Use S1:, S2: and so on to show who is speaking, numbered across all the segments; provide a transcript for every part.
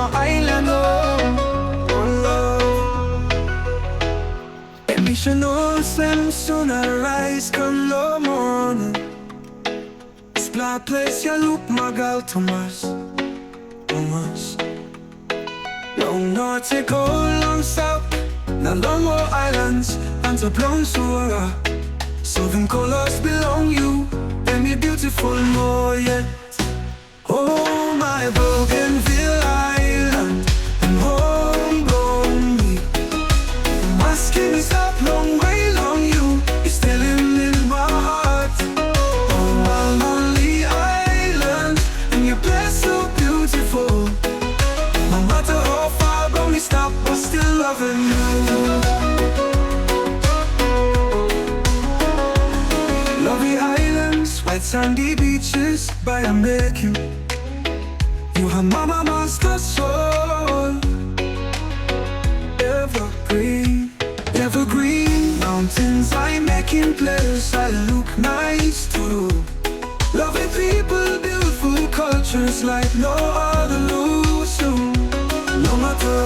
S1: my island, oh love. Emotional slam soon I rise come the morning. Splat place ya loop magal Thomas. Long north go long south, na long more islands and to blown suara. Southern colors belong you, and you're beautiful more yet. Oh my Bougainville island, and homegrown me. My skin is up long way long you, you're still in my heart. Oh my lonely island, and you're blessed so beautiful. No matter how far from me stop, I'm still loving you. Lovely islands, white sandy beaches by a making. You have mama master soul. Evergreen, evergreen mountains I making place I look nice too. Lovely people, beautiful cultures like no other lose soon. No matter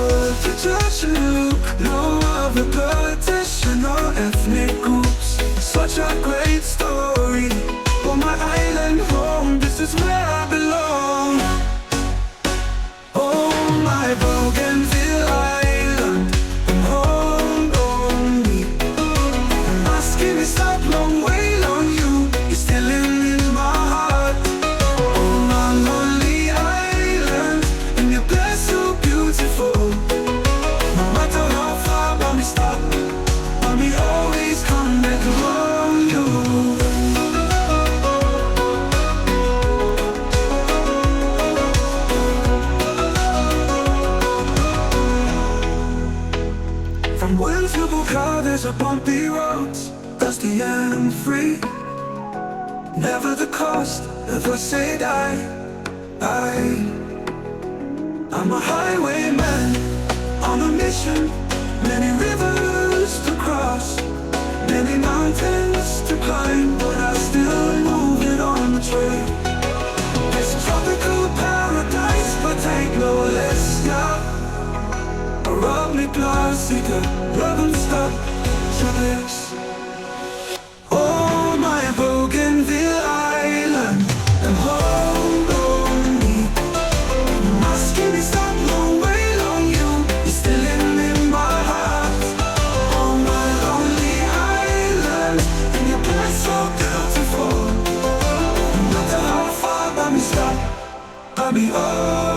S1: the church you look, no other politician or ethnic groups. Such a great story. For my island home, this is where I belong. Oh my Bougainville island, and homegrown me. My skin is up long way long you, you're still in my heart. Oh my lonely island, and you're blessed so beautiful. No matter how far from me stop, but me always come back around you. From Wales to Bucca, there's a bumpy road. Dusty and free. Never the cost, never say die. I'm a highwayman on a mission. Many rivers to cross, many mountains to climb, but I'm still moving on the trail. It's a tropical paradise, but ain't no less, yeah. Rub me plastic, rub and stop to this. Oh my Bougainville island, and homegrown me. My skin is up long way long you, you're still in my heart. Oh my lonely island, and your place so beautiful. No matter how far by me stop, I'll be up.